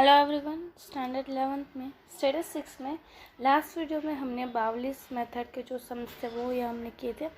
Hello everyone. Standard 11th में statistics में last video में हमने बाउलिस मेथड के जो सम्स थे वो ये हमने किए थे।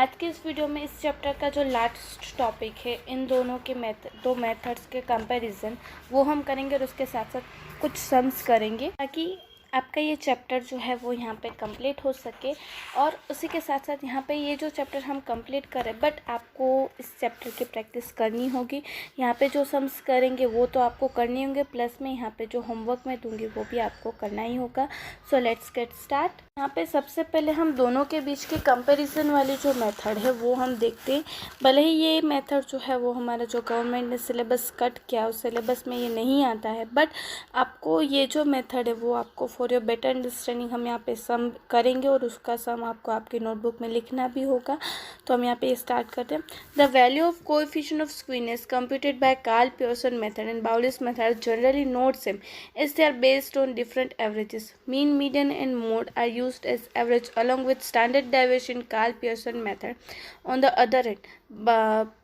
आज के इस वीडियो में इस चैप्टर का जो लास्ट टॉपिक है, इन दोनों के दो मेथड्स के कंपैरिजन वो हम करेंगे और उसके साथ साथ कुछ सम्स करेंगे ताकि आपका ये चैप्टर जो है वो यहाँ पे कंप्लीट हो सके। और उसी के साथ साथ यहाँ पे ये जो चैप्टर हम कंप्लीट करें, बट आपको इस चैप्टर की प्रैक्टिस करनी होगी। यहाँ पे जो सम्स करेंगे वो तो आपको करने होंगे, प्लस में यहाँ पे जो होमवर्क मैं दूंगी वो भी आपको करना ही होगा। So let's get start. यहाँ पे सबसे पहले हम दोनों के बीच के कंपैरिजन वाली जो मेथड है वो हम देखते हैं। भले ही ये मेथड जो है वो हमारा जो गवर्नमेंट ने सिलेबस कट किया उस सिलेबस में ये नहीं आता है, बट आपको ये जो मेथड है वो आपको फॉर योर बेटर अंडरस्टैंडिंग हम यहाँ पे सम करेंगे और उसका सम आपको आपकी नोटबुक में लिखना भी होगा। तो हम यहाँ पे स्टार्ट करते हैं। The value of coefficient of skewness computed by Karl Pearson method and Bowley's method generally not same as they are based on different averages. Mean, median and mode are used as average along with standard deviation Karl-Pearson method. On the other hand,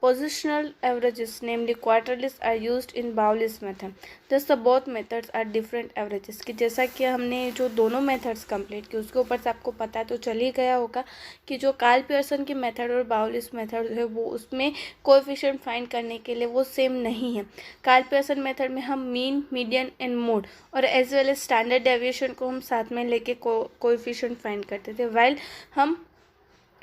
positional averages, namely quartiles, are used in Bowley's method. Thus, the both methods are different averages. कि जैसा कि हमने जो दोनों methods complete की उसके ऊपर से आपको पता तो चल ही गया होगा कि जो कार्ल पियर्सन की मेथड और बाउलिस मेथड है वो उसमें कोएफिशिएंट फाइंड करने के लिए वो सेम नहीं है। कार्ल पियर्सन मेथड में हम मीन, मीडियन एंड मोड और as well as standard deviation को हम साथ में लेके कोएफिशिएंट फाइंड करते थे। वाइल हम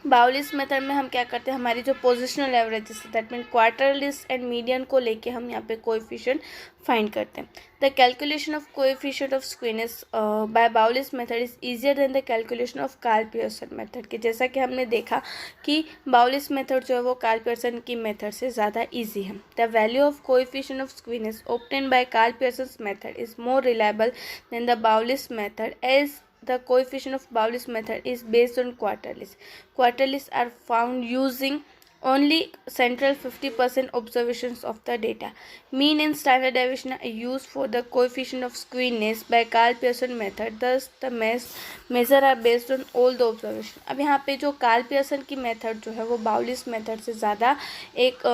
बाउलिस मेथड में हम क्या करते हैं, हमारी जो positional averages that mean quartiles and median को लेके हम यहाँ पे कोएफिशिएंट फाइंड करते हैं। The calculation of coefficient of skewness by Bowley's method is easier than the calculation of Karl Pearson method के जैसा कि हमने देखा कि बाउलिस मेथड जो है वो कार्ल पियर्सन की मेथड से ज़्यादा ईजी है। The value of coefficient of skewness obtained by Karl Pearson method is more reliable than the Bowley's method as the coefficient of Bowley's method is based on quartiles. Quartiles are found using only central 50% observations of the data. Mean and standard deviation are used for the coefficient of skewness by Karl Pearson method. Thus, the measure are based on all the observation. अब यहाँ पे जो Karl Pearson की method जो है वो बाउलिस method से ज़्यादा एक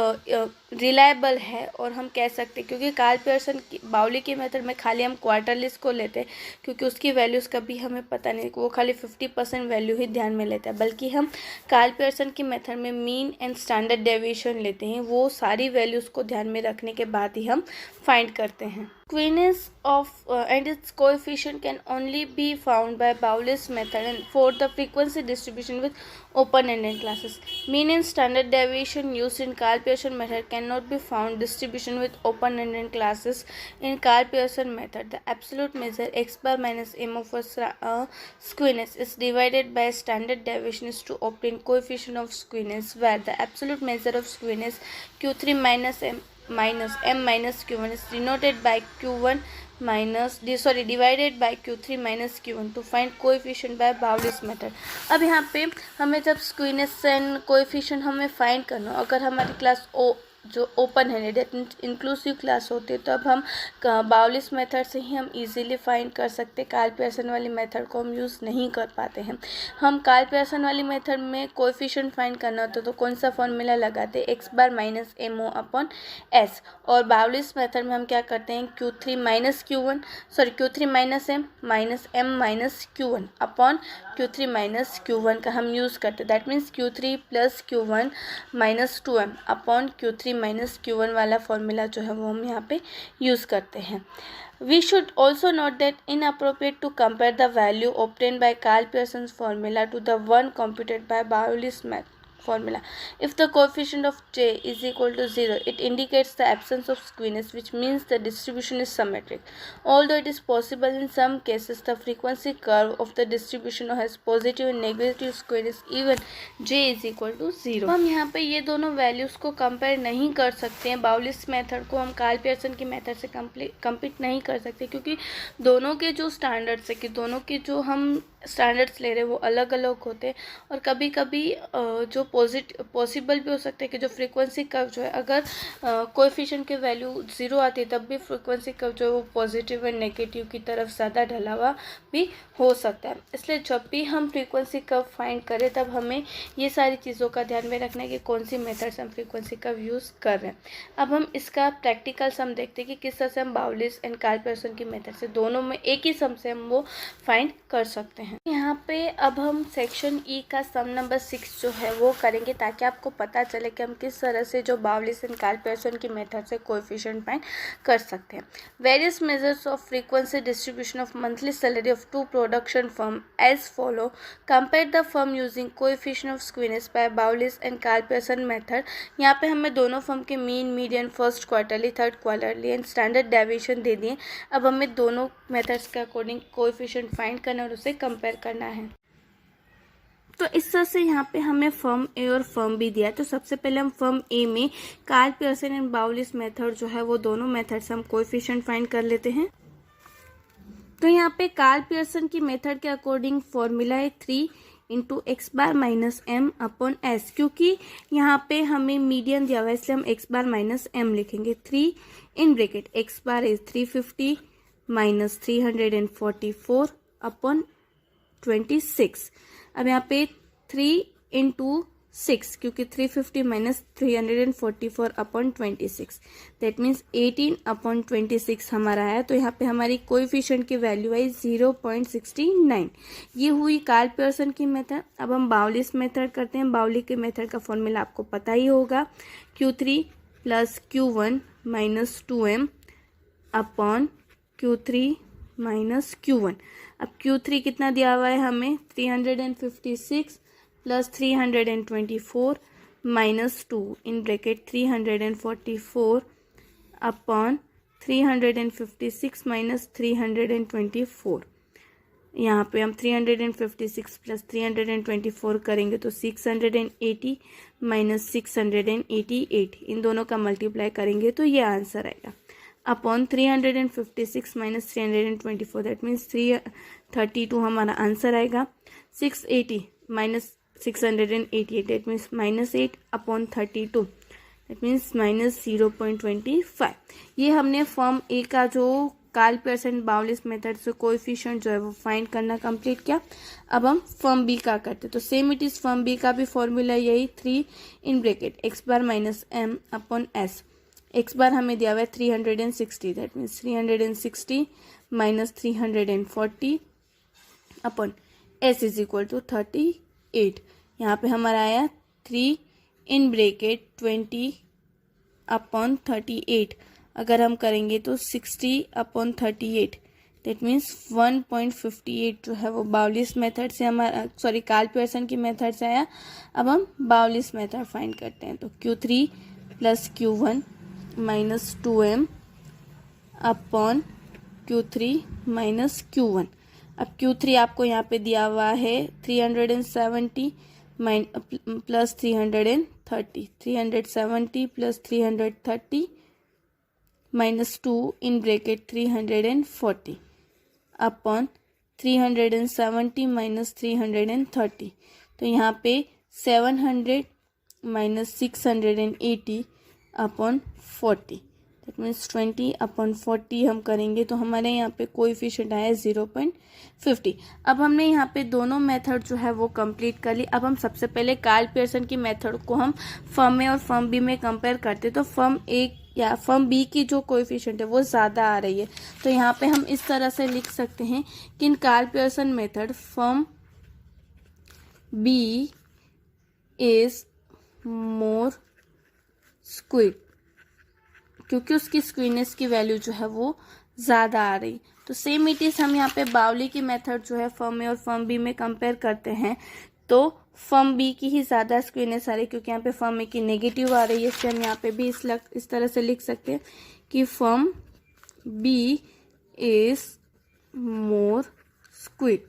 रिलायबल है और हम कह सकते हैं क्योंकि कार्ल पियर्सन की बाउली की मेथड में खाली हम क्वार्टरलिस को लेते हैं क्योंकि उसकी वैल्यूज़ कभी हमें पता नहीं, वो खाली 50% वैल्यू ही ध्यान में लेता है, बल्कि हम कार्ल पियर्सन की मेथड में मीन एंड स्टैंडर्ड डेविएशन लेते हैं, वो सारी वैल्यूज़ को ध्यान में रखने के बाद ही हम फाइंड करते हैं। Skewness of and its coefficient can only be found by Bowley's method and for the frequency distribution with open-ended classes. Mean and standard deviation used in Karl Pearson method cannot be found distribution with open-ended classes in Karl Pearson method. The absolute measure x bar minus m of skewness is divided by standard deviation is to obtain coefficient of skewness, where the absolute measure of skewness q3 minus m minus q1 is denoted by q1 divided by q3 minus q1 to find coefficient by Bowley's method. अब यहाँ पे हमें जब स्क्वीनेस and coefficient हमें find करना, अगर हमारी class जो ओपन है इंक्लूसिव क्लास होती है तो अब हम बाउलिस मेथड से ही हम इजीली फाइंड कर सकते हैं। कार्ल पियर्सन वाली मेथड को हम यूज़ नहीं कर पाते हैं। हम कार्ल पियर्सन वाली मेथड में कोएफिशिएंट फाइंड करना होता तो कौन सा फॉर्मूला लगाते हैं, X bar minus M O upon S, और बाउलिस मेथड में हम क्या करते हैं, q3 minus M minus q1 upon q3 minus q1 का हम यूज़ करते हैं। That means q3 plus q1 minus 2m upon q3 minus q1 वाला फॉर्मूला जो है वो हम यहाँ पे यूज़ करते हैं। We should also note that inappropriate to compare the value obtained by Karl Pearson's formula to the one computed by Bowley's formula. If the coefficient of j is equal to 0, it indicates the absence of skewness, which means the distribution is symmetric. Although it is possible in some cases the frequency curve of the distribution has positive and negative skewness even j is equal to 0. हम यहाँ पे ये दोनों values को compare नहीं कर सकते हैं। बाउलिस मेथड को हम कार्ल पियर्सन की मेथड से कंपीट नहीं कर सकते क्योंकि दोनों के जो स्टैंडर्ड्स है कि दोनों के जो हम स्टैंडर्ड्स ले रहे हैं वो अलग अलग होते हैं, और कभी कभी जो पॉसिबल भी हो सकता है कि जो फ्रीक्वेंसी कर्व जो है, अगर कोएफिशिएंट की वैल्यू 0 आती है तब भी फ्रीक्वेंसी कर्व जो है वो पॉजिटिव एंड नेगेटिव की तरफ ज़्यादा ढला हुआ भी हो सकता है। इसलिए जब भी हम फ्रीक्वेंसी कर्व फाइंड करें तब हमें ये सारी चीज़ों का ध्यान में रखना है कि कौन सी मेथड से हम फ्रीक्वेंसी कर्व यूज़ कर रहे हैं। अब हम इसका प्रैक्टिकल सम देखते हैं कि किस तरह से हम बाउलिस एंड कार्ल पियर्सन की मेथड से दोनों में एक ही सम से हम वो फाइंड कर सकते हैं। यहाँ पे अब हम सेक्शन ई का सम नंबर 6 जो है वो करेंगे, ताकि आपको पता चले कि हम किस तरह से जो बाउलिस एंड कार्ल पियर्सन की मेथड से कोएफिशिएंट फाइंड कर सकते हैं। Various measures of frequency distribution of monthly salary of two production firm as follow, compare the firm using coefficient of skewness by Bowley's and Karl Pearson method. यहाँ पे हमें दोनों firm के mean, median, first quarterly, third quarterly and standard deviation दे दिए। अब हमें दोनों मेथड्स के अकॉर्डिंग कोएफिशिएंट फाइंड करना और उसे कंपेयर करना है। तो इस तरह से यहाँ पे हमें फर्म ए और फर्म बी दिया है। तो सबसे पहले हम फर्म ए में Karl Pearson and Bowley's method जो है वो दोनों मेथड से हम कोएफिशिएंट फाइंड कर लेते हैं। तो यहाँ पे कार्ल पियर्सन की मेथड के अकॉर्डिंग फॉर्मूला है 3 into x bar minus M upon S. क्योंकि यहाँ पे हमें मीडियन दिया हुआ है इसलिए हम एक्स बार माइनस एम लिखेंगे। 3 in bracket X bar is 350 minus 344 upon 26। अब यहाँ पे 3 इंटू 6, क्योंकि 350 minus 344 upon 26, that means 18 upon 26 हमारा है। तो यहाँ पे हमारी कोएफिशिएंट की वैल्यू है 0.69। ये हुई कार्ल पियर्सन की मेथड। अब हम बाउलिस मेथड करते हैं। बाउली के मेथड का फॉर्मूला आपको पता ही होगा, Q3 plus Q1 minus 2m upon Q3 minus Q1। अब Q3 कितना दिया हुआ है हमें, 356 plus 324 minus 2 in bracket 344 upon 356 minus 324। यहाँ पे हम 356 प्लस 324 करेंगे तो 680 माइनस 688, इन दोनों का मल्टीप्लाई करेंगे तो ये आंसर आएगा अपॉन 356 माइनस 324, दैट मीन्स 332 हमारा आंसर आएगा। 680 minus 688, that means minus 8 upon 32, that means minus 0.25। ये हमने फॉर्म ए का जो कार्ल पियर्सन बाउलिस मेथड से कोएफिशिएंट जो है वो फाइंड करना कंप्लीट किया। अब हम फॉर्म बी का करते हैं। तो same it is firm B का भी फॉर्मूला यही, 3 in bracket X bar minus M upon S. X bar हमें दिया हुआ है 360, that means 360 minus 340 upon S is equal to 38। यहाँ पे हमारा आया 3 इन ब्रैकेट 20 अपॉन 38। अगर हम करेंगे तो 60 अपॉन 38, दैट मीन्स 1.58 जो है वो बाउलिस मेथड से हमारा, सॉरी कार्ल पियर्सन की मेथड से आया। अब हम बाउलिस मेथड फाइंड करते हैं। तो Q3 plus Q1 minus 2m upon Q3 minus Q1। अब Q3 आपको यहाँ पे दिया हुआ है 370 plus 330, 370 plus 330 minus 2 in bracket 340 upon 370 minus 330। तो यहाँ पे 700 minus 680 upon 40, that means 20 upon 40 हम करेंगे तो हमारे यहाँ पे कोएफिशिएंट आया 0.50। अब हमने यहाँ पे दोनों मेथड जो है वो कंप्लीट कर ली। अब हम सबसे पहले कार्ल पियर्सन की मेथड को हम फर्म ए और फर्म बी में कंपेयर करते, तो फर्म ए या फर्म बी की जो कोएफिशिएंट है वो ज़्यादा आ रही है। तो यहाँ पे हम इस तरह से लिख सकते हैं कि in Karl Pearson method firm B is more skewed, क्योंकि उसकी स्क्वीनेस की वैल्यू जो है वो ज़्यादा आ रही। तो सेम इट इज हम यहाँ पे बाउली की मेथड जो है फर्म ए और फर्म बी में कंपेयर करते हैं तो फर्म बी की ही ज़्यादा स्क्वीनेस आ रही है, क्योंकि यहाँ पे फर्म ए की नेगेटिव आ रही है। इसलिए हम यहाँ पे भी इस तरह से लिख सकते हैं कि firm B is more skewed.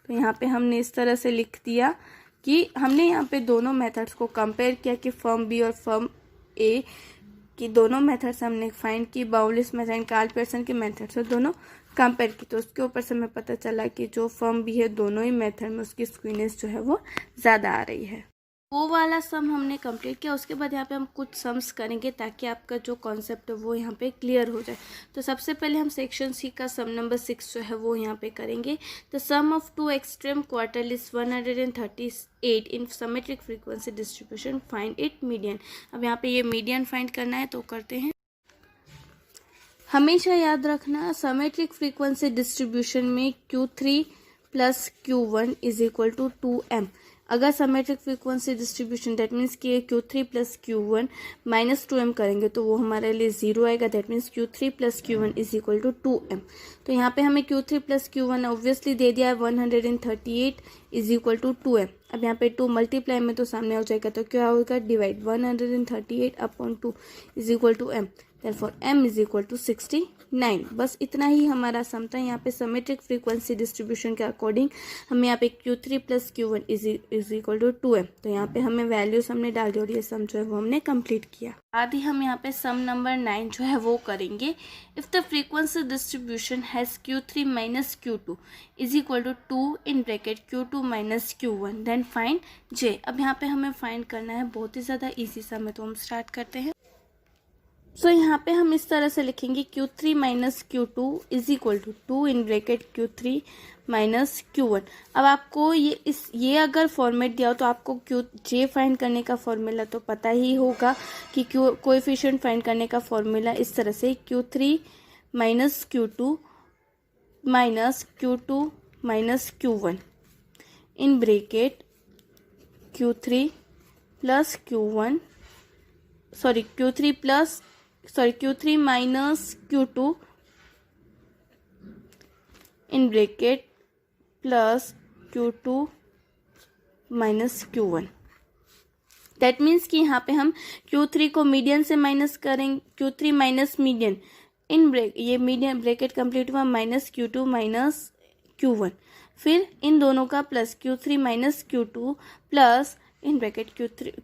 तो यहाँ पे हमने इस तरह से लिख दिया कि हमने यहाँ पे दोनों मेथड्स को कंपेयर किया कि फर्म बी और फर्म ए कि दोनों मेथड्स हमने फाइंड की, Bowley's method and Karl Pearson के मेथड से दोनों कंपेयर की, तो उसके ऊपर से हमें पता चला कि जो फर्म भी है दोनों ही मेथड में उसकी स्क्वीनेस जो है वो ज़्यादा आ रही है। वो वाला सम हमने कंप्लीट किया। उसके बाद यहाँ पे हम कुछ सम्स करेंगे ताकि आपका जो कॉन्सेप्ट है वो यहाँ पे क्लियर हो जाए। तो सबसे पहले हम सेक्शन सी का सम नंबर 6 जो है वो यहाँ पे करेंगे। The sum of two extreme quartile is 138 in symmetric frequency distribution, find it median. अब यहाँ पे ये मीडियन फाइंड करना है, तो करते हैं। हमेशा याद रखना सिमेट्रिक फ्रीक्वेंसी डिस्ट्रीब्यूशन में Q3 plus Q1 is equal to 2m। अगर symmetric frequency distribution that means कि Q3 plus Q1 minus 2m करेंगे तो वो हमारे लिए 0 आएगा। That means Q3 plus Q1 is equal to 2m। तो यहाँ पे हमें Q3 plus Q1 obviously they दिया है 138 इज इक्वल टू 2m। अब यहाँ पे 2 मल्टीप्लाई में तो सामने हो जाएगा, तो क्या होगा, divide 138 upon 2 is equal to m। Therefore m is equal to 69। बस इतना ही हमारा सम था। यहाँ पे सिमेट्रिक फ्रीक्वेंसी डिस्ट्रीब्यूशन के अकॉर्डिंग हमें यहाँ पे Q3 plus Q1 is equal to 2m। तो यहाँ पे हमें वैल्यूज हमने डाल दी और ये सम जो है वो हमने कंप्लीट किया। आदि हम यहाँ पे सम नंबर 9 जो है वो करेंगे। If the frequency distribution has Q3 minus Q2 is equal to 2 in bracket Q2 minus Q1 then find J। अब यहाँ पे हमें फाइंड करना है, बहुत ही ज़्यादा ईजी सम है, तो हम स्टार्ट करते हैं। सो यहाँ पे हम इस तरह से लिखेंगे Q3 minus Q2 is equal to 2 in bracket Q3 minus Q1। अब आपको ये अगर फॉर्मेट दिया हो तो आपको J फाइंड करने का फॉर्मूला तो पता ही होगा कि कोएफिशिएंट फाइंड करने का फॉर्मूला इस तरह से Q3 minus Q2 minus Q2 minus Q1 in bracket Q3 plus Q1 Q3 minus Q2 in bracket plus Q2 minus Q1। That means कि यहाँ पे हम Q3 को मीडियन से माइनस करेंगे, Q3 माइनस मीडियन इन ये मीडियन ब्रैकेट कंप्लीट हुआ minus Q2 minus Q1, फिर इन दोनों का plus Q3 minus Q2 plus इन ब्रैकेट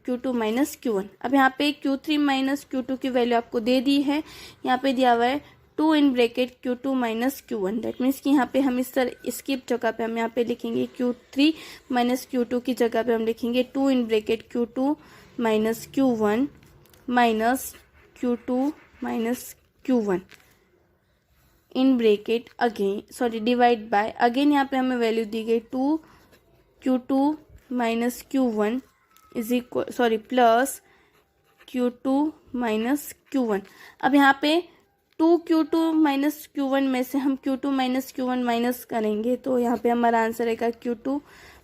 Q2 माइनस Q1। अब यहाँ पे Q3 माइनस Q2 की वैल्यू आपको दे दी है, यहाँ पे दिया हुआ है 2 in bracket Q2 minus Q1। That means कि यहाँ पे हम इस तरह इसकी जगह पे हम यहाँ पे लिखेंगे Q3 माइनस Q2 की जगह पे हम लिखेंगे 2 in bracket Q2 minus Q1 minus Q2 minus Q1 in bracket divide by, again यहाँ पे हमें वैल्यू दी गई 2 Q2 minus Q1 is equal plus Q2 minus Q1। अब यहाँ पे 2 Q2 माइनस Q1 में से हम Q2 माइनस Q1 माइनस करेंगे तो यहाँ पे हमारा आंसर रहेगा Q2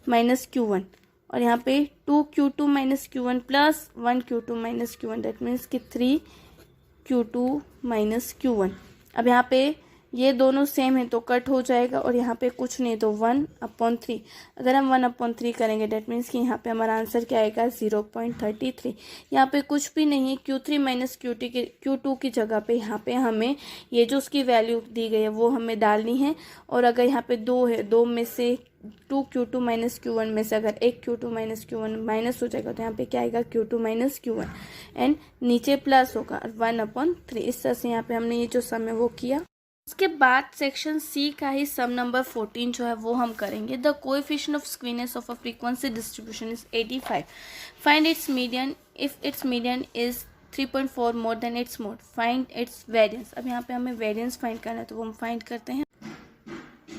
माइनस Q1, और यहाँ पे 2 Q2 minus Q1 plus 1 Q2 minus Q1 that means कि 3 Q2 माइनस Q1। अब यहाँ पे ये दोनों सेम है तो कट हो जाएगा, और यहाँ पे कुछ नहीं तो 1/3। अगर हम 1/3 करेंगे दैट मीन्स कि यहाँ पे हमारा आंसर क्या आएगा 0.33। यहाँ पे कुछ भी नहीं है, Q3 माइनस Q2 की जगह पे यहाँ पे हमें ये जो उसकी वैल्यू दी गई है वो हमें डालनी है। और अगर यहाँ पे 2 है, 2 में से 2 Q2 माइनस Q1 में से अगर 1 Q2 माइनस Q1 माइनस हो जाएगा तो यहाँ पे क्या आएगा Q2 माइनस Q1 एंड नीचे प्लस होगा 1/3। इस तरह से यहाँ पे हमने ये जो सम है वो किया। उसके बाद सेक्शन सी का ही सम नंबर 14 जो है वो हम करेंगे। The coefficient of skewness of a frequency distribution is 85, find its median if its median is 3.4 more than its mode, find its variance. अब यहाँ पे हमें वेरिएंस फाइंड करना है तो वो हम फाइंड करते हैं।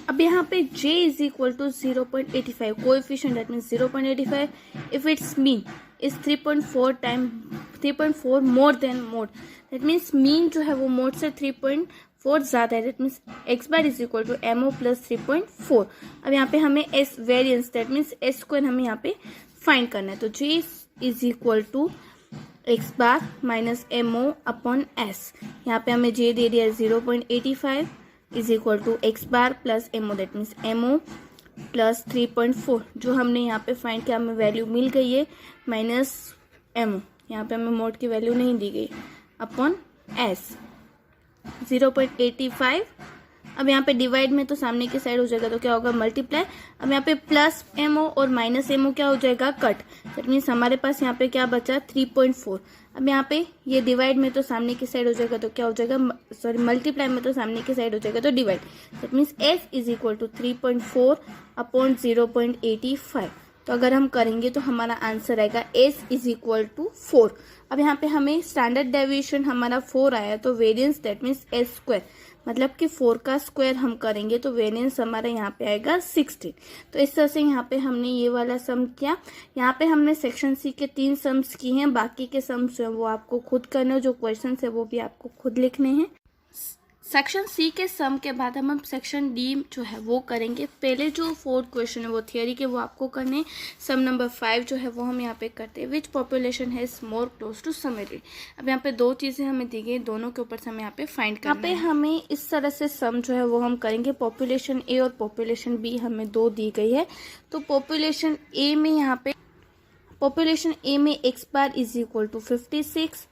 अब यहाँ पे J is equal to 0.85 coefficient that means 0.85 if it's mean is 3.4 more than mode, that means mean जो है वो मोड से 3.4 ज़्यादा है, that means x bar is equal to MO plus 3.4। अब यहाँ पे हमें s variance that means s square हमें यहाँ पे फाइंड करना है। तो J is equal to x bar minus MO upon एस। यहाँ पे हमें J दे दिया 0.85 is equal to x bar plus MO that means MO plus 3.4। जो हमने यहाँ पे फाइंड किया हमें वैल्यू मिल गई है माइनस MO, यहाँ पे हमें मोड की वैल्यू नहीं दी गई, अपॉन S 0.85 अब यहाँ पे डिवाइड में तो सामने की साइड हो जाएगा तो क्या होगा मल्टीप्लाई। अब यहाँ पे प्लस एमओ और माइनस एमओ क्या हो जाएगा कट। दैट मीन्स हमारे पास यहाँ पे क्या बचा 3.4। अब यहाँ पे ये डिवाइड में तो सामने की साइड हो जाएगा तो क्या हो जाएगा, सॉरी मल्टीप्लाई में तो सामने की साइड हो जाएगा तो divide. That means s is equal to 3.4 upon 0.85। तो अगर हम करेंगे तो हमारा आंसर आएगा एस इज इक्वल टू 4। अब यहाँ पे हमें स्टैंडर्ड डेविएशन हमारा 4 आया तो variance that means s square, मतलब कि 4 का स्क्वायर हम करेंगे तो वेरिएंस हमारा यहाँ पे आएगा 16। तो इस तरह से यहाँ पे हमने ये वाला सम किया। यहाँ पे हमने सेक्शन सी के 3 सम्स किए हैं, बाकी के सम्स जो वो आपको खुद करने हैं, जो क्वेश्चन है वो भी आपको खुद लिखने हैं। सेक्शन सी के सम के बाद हम सेक्शन डी जो है वो करेंगे। पहले जो 4 क्वेश्चन है वो थियरी के, वो आपको करने। सम नंबर 5 जो है वो हम यहाँ पे करते हैं, which population has more close to symmetry. अब यहाँ पे 2 चीज़ें हमें दी गई, दोनों के ऊपर से हमें यहाँ पे फाइंड करना है। यहाँ पे हमें इस तरह से सम जो है वो हम करेंगे। पॉपुलेशन ए और पॉपुलेशन बी हमें 2 दी गई है। तो पॉपुलेशन ए में यहाँ पे पॉपुलेशन ए में x bar is equal to 56,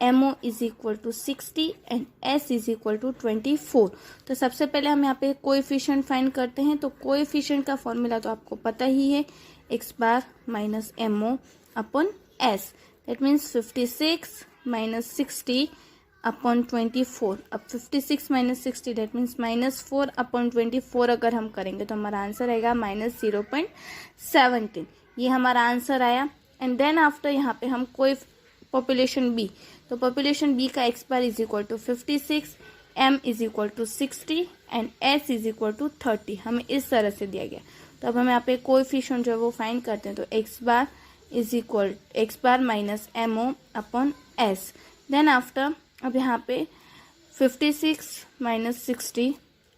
MO is equal to 60 and S is equal to 24। तो सबसे पहले हम यहाँ पे कोएफिशिएंट फाइंड करते हैं। तो कोएफिशिएंट का फॉर्मूला तो आपको पता ही है, x bar minus MO upon S। That means 56 minus 60 upon 24। अब 56 माइनस 60 दैट मीन्स -4 अपॉन 24 अगर हम करेंगे तो हमारा आंसर आएगा -0.17। ये हमारा आंसर आया। एंड देन आफ्टर यहाँ पे हम कोई पॉपुलेशन बी, तो पॉपुलेशन बी का x bar is equal to 56, M is equal to 60 and S is equal to 30। हमें इस तरह से दिया गया। तो अब हम यहाँ पे कोएफिशिएंट जो है वो फाइंड करते हैं। तो x bar is equal x bar minus MO upon S। Then after अब यहाँ पे 56 minus 60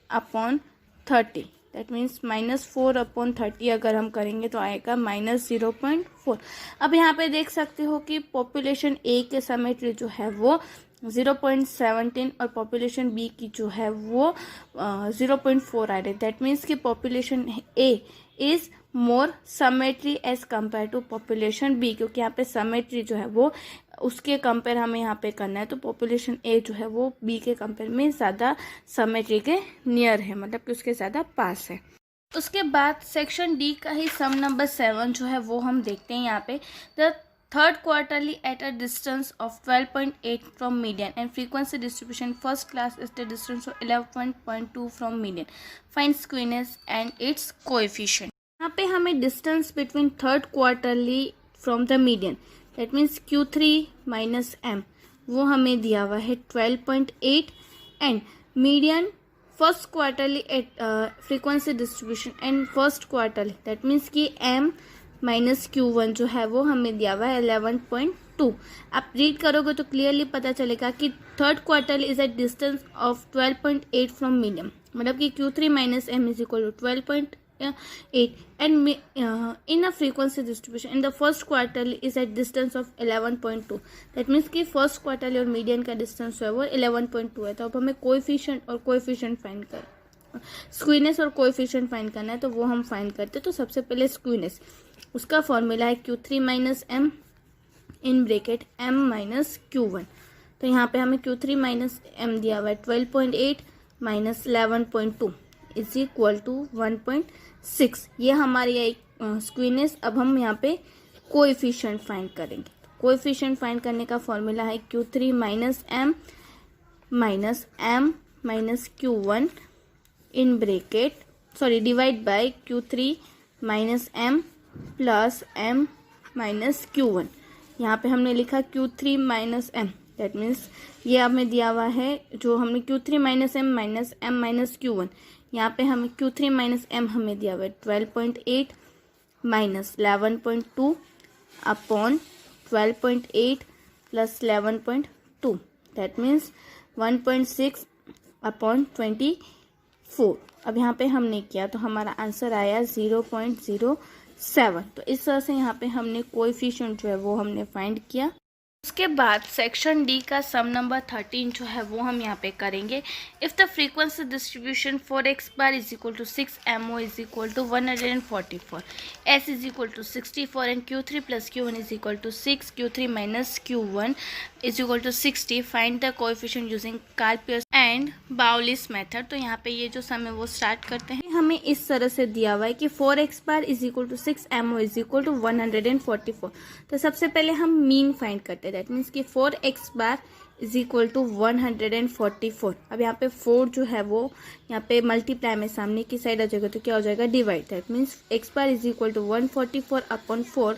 upon 30 that means -4 upon 30 अगर हम करेंगे तो आएगा -0.4। अब यहाँ पे देख सकते हो कि पॉपुलेशन ए के समेट्री जो है वो 0.17 और पॉपुलेशन बी की जो है वो 0.4 आ रही है। दैट मीन्स कि population A is more symmetry as compare to population B, क्योंकि यहाँ पे समेट्री जो है वो उसके कंपेयर हमें यहाँ पे करना है। तो पॉपुलेशन ए जो है वो बी के कंपेयर में ज़्यादा समेट्री के नियर है, मतलब कि उसके ज़्यादा पास है। उसके बाद सेक्शन डी का ही सम नंबर 7 जो है वो हम देखते हैं। यहाँ पे the third quarterly at a distance of 12.8 from median and frequency distribution first class is the distance of 11.2 from median. Find skewness and its coefficient. यहाँ पे हमें distance between third quarterly from the median that means Q3 minus M वो हमें दिया हुआ है 12.8 and median first quarterly at frequency distribution and first quarterly that means कि M minus Q1 जो है वो हमें दिया हुआ है 11.2। आप रीड करोगे तो क्लियरली पता चलेगा कि third quarterly is at distance of 12.8 from medium, मतलब कि Q3 minus M is equal to 12.8 and in a frequency distribution in the first quarterly is at distance of 11.2। that means कि first quarterly और median का distance है वो 11.2 है। तो अब हमें कोएफिशिएंट और कोएफिशिएंट फाइंड कर स्क्वीनेस और कोएफिशिएंट फाइंड करना है। तो वो हम फाइंड करते हैं। तो सबसे पहले स्क्वीनेस, उसका फॉर्मूला है Q3 minus M in bracket M minus Q1। तो यहाँ पे हमें Q3 माइनस M दिया हुआ है 12.8 माइनस 11.2 इज इक्वल टू 1.6। ये हमारी आई स्क्वीनेस। अब हम यहाँ पे कोएफिशिएंट फाइंड करेंगे। कोएफिशिएंट फाइंड करने का फॉर्मूला है Q3 minus M minus Q1 in bracket divide by Q3 minus M plus M minus Q1। यहाँ पे हमने लिखा Q3 minus M that means ये हमें दिया हुआ है जो हमने Q3 minus M minus Q1। यहाँ पे हमें Q3 माइनस M हमें दिया हुआ है 12.8 minus 11.2 upon 12.8 plus 11.2 that means 1.6 upon 24। अब यहाँ पे हमने किया तो हमारा आंसर आया 0.07। तो इस तरह से यहाँ पे हमने कोएफिशिएंट जो है वो हमने फाइंड किया। उसके बाद सेक्शन डी का सम नंबर 13 जो है वो हम यहाँ पे करेंगे। If the frequency distribution for x bar is equal to 6, MO is equal to 144, S is equal to 64 and Q3 plus Q1 is equal to 6, Q3 minus Q1 is equal to 60, find the coefficient using Karl Pearse and and Bowley's method. तो यहाँ पे ये जो सम है वो start करते हैं। हमें इस तरह से दिया हुआ है कि 4x bar is equal to 6, MO is equal to 144। तो सबसे पहले हम मीन फाइंड करते हैं। दैट मीन्स कि 4x bar is equal to 144। अब यहाँ पे 4 जो है वो यहाँ पे मल्टीप्लाई में सामने की साइड आ जाएगा तो क्या हो जाएगा, divide. That means x bar is equal to 144 upon 4,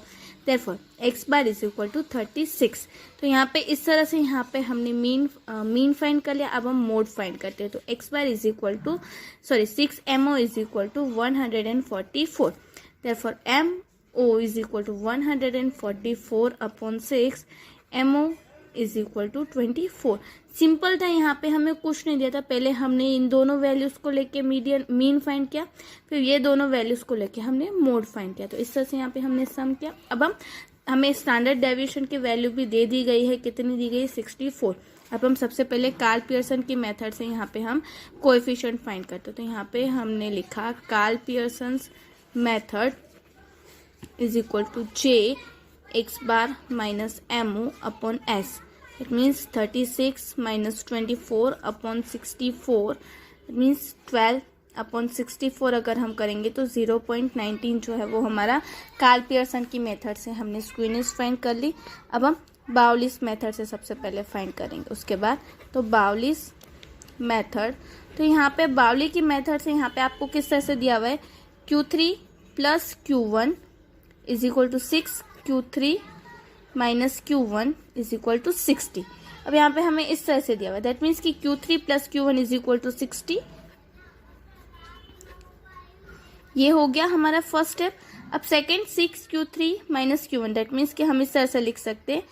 therefore x bar is equal to 36। तो यहाँ पे इस तरह से यहाँ पे हमने मीन फाइंड कर लिया। अब हम मोड फाइंड करते हैं। तो x bar is equal to 6 MO is equal to 144, therefore MO is equal to 144 upon 6, MO is equal to 24। Simple था, यहाँ पे हमें कुछ नहीं दिया था। पहले हमने इन दोनों वैल्यूज को लेके मीन फाइंड किया, फिर ये दोनों वैल्यूज को लेके हमने मोड फाइंड किया। तो इस तरह से यहाँ पे हमने सम किया। अब हमें स्टैंडर्ड डेविएशन की वैल्यू भी दे दी गई है। कितनी दी गई है, 64। अब हम सबसे पहले कार्ल पियर्सन की मेथड से यहाँ पे हम कोएफिशिएंट फाइंड करते हैं। तो यहाँ पे हमने लिखा Karl Pearson method is equal to J x bar minus MO upon S। It means 36 minus 24 upon 64, it means 12 upon 64 अगर हम करेंगे तो 0.19 जो है वो हमारा कार्ल पियर्सन की मेथड से हमने स्क्वीनेस फाइंड कर ली। अब हम बाउलिस मेथड से सबसे पहले फाइंड करेंगे उसके बाद। तो बाउलिस मेथड, तो यहाँ पे बाउली की मेथड से यहाँ पे आपको किस तरह से दिया हुआ है, Q3 plus Q1 is equal to 6, Q3 minus Q1 is equal to 60। अब यहाँ पे हमें इस तरह से दिया हुआ है। दैट मीन्स कि Q3 plus Q1 is equal to 60। ये हो गया हमारा फर्स्ट स्टेप। अब second 6Q3 minus Q1, that means कि हम इस तरह से लिख सकते हैं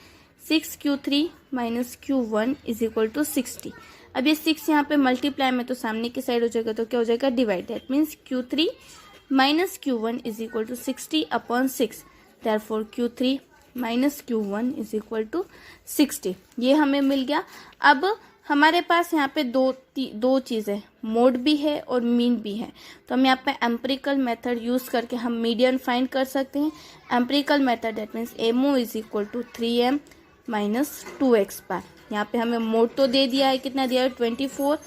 6Q3 minus Q1 is equal to 60। अब ये 6 यहाँ पे मल्टीप्लाई में तो सामने की साइड हो जाएगा तो क्या हो जाएगा, divide. That means Q3 minus Q1 is equal to 60 upon 6, therefore Q3 minus Q1 is equal to 60। ये हमें मिल गया। अब हमारे पास यहाँ पे दो चीज़ें, मोड भी है और मीन भी है। तो हम यहाँ पे एम्पिरिकल मेथड यूज़ करके हम मीडियन फाइंड कर सकते हैं। Empirical method that means MO is equal to 3M minus 2x bar. यहाँ पे हमें मोड तो दे दिया है, कितना दिया है, 24।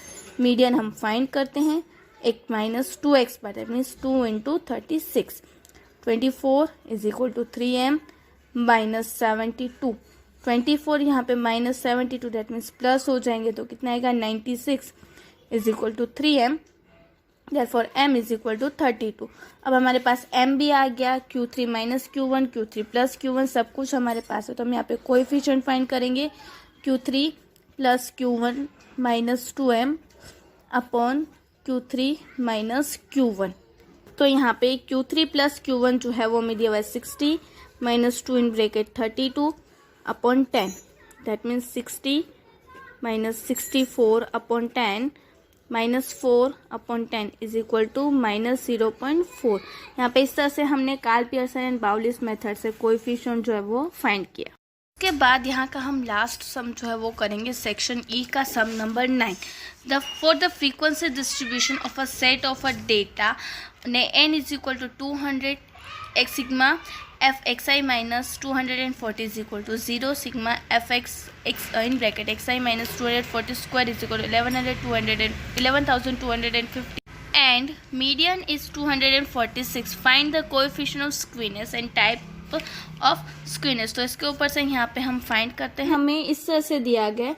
मीडियन हम फाइंड करते हैं, एक minus 2x bar, that means 2 into 36। 24 is equal to 3M minus 72। 24 यहाँ पे माइनस 72, दैट मीन्स प्लस हो जाएंगे तो कितना आएगा, 96 is equal to 3M, therefore M is equal to 32। अब हमारे पास M भी आ गया, Q3 minus Q1, Q3 plus Q1 सब कुछ हमारे पास है। तो हम यहाँ पे कोएफिशिएंट फाइंड करेंगे, Q3 plus Q1 minus 2M upon Q3 minus Q1। तो यहाँ पे Q3 प्लस Q1 जो है वो हमें दिया हुआ है 60 minus 2 in bracket 32 upon 10, that means 60 minus 64 upon 10 minus 4 upon 10 is equal to minus 0.4। यहाँ पे इस तरह से हमने Karl Pearson and Bowley's method से कोएफिशिएंट जो है वो फाइंड किया। उसके बाद यहाँ का हम लास्ट सम जो है वो करेंगे सेक्शन E का sum number 9। For the frequency distribution of a set of a data ने n is equal to 200 x sigma F X I minus 240 is equal to 0 sigma F X in bracket X I minus 240 square is equal to 11,250 and median is 246. Find the coefficient of skewness and type of skewness. तो इसके ऊपर से यहाँ पे हम find करते हैं। हमें इस तरह से दिया गया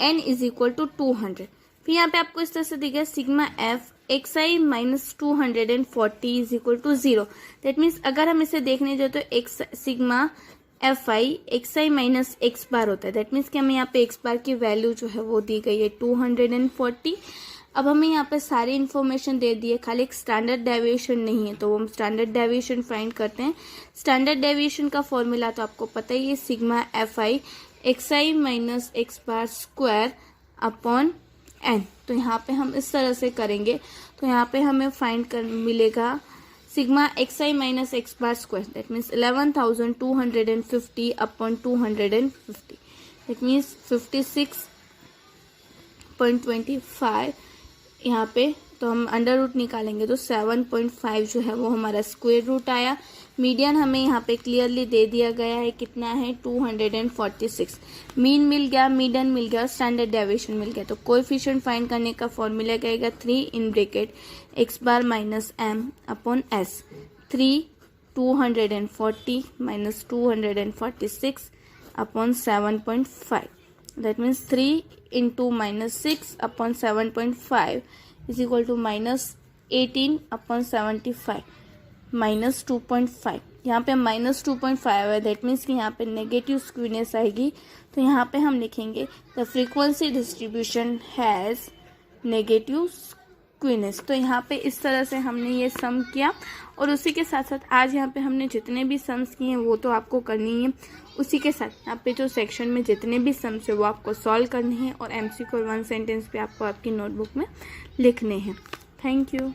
n इज इक्वल टू 200। फिर यहाँ पे आपको इस तरह से दिया गया sigma F X I minus 240 is equal to 0। That means अगर हम इसे देखने जाए तो X sigma F I x I minus x bar होता है। दैट मीन्स कि हमें यहाँ पे एक्स बार की वैल्यू जो है वो दी गई है 240। अब हमें यहाँ पे सारी इन्फॉर्मेशन दे दी है, खाली एक स्टैंडर्ड डेविएशन नहीं है, तो हम स्टैंडर्ड डेविएशन फाइंड करते हैं। स्टैंडर्ड डेविएशन का फॉर्मूला तो आपको पता ही है, sigma F I x I minus x bar square upon n. तो यहाँ पे हम इस तरह से करेंगे तो यहाँ पे हमें फाइंड कर मिलेगा sigma x I minus x bar square, that means 11,250 upon 250, that means 56.25। यहाँ पे तो हम अंडर रूट निकालेंगे तो 7.5 जो है वो हमारा स्क्वायर रूट आया। मीडियन हमें यहाँ पे क्लियरली दे दिया गया है, कितना है 246। मीन मिल गया, मीडियन मिल गया, स्टैंडर्ड डेविएशन मिल गया। तो कोएफिशिएंट फाइंड करने का फॉर्मूला क्या आएगा, 3 in bracket x bar minus m upon s। 3 240 minus 246 upon 7.5। That means 3 into minus 6 upon 7.5 is equal to minus 18 upon 75 minus 2.5। यहाँ पे माइनस 2.5 है, दैट मीन्स कि यहाँ पे नेगेटिव स्क्यूनेस आएगी। तो यहाँ पे हम लिखेंगे the frequency distribution has negative skewness. तो यहाँ पे इस तरह से हमने ये सम किया, और उसी के साथ साथ आज यहाँ पे हमने जितने भी सम्स किए हैं वो तो आपको करनी है। उसी के साथ यहाँ पे जो सेक्शन में जितने भी सम्स है वो आपको सॉल्व करने हैं, और MCQ 1 सेंटेंस पे आपको आपकी नोटबुक में लिखने हैं। Thank you.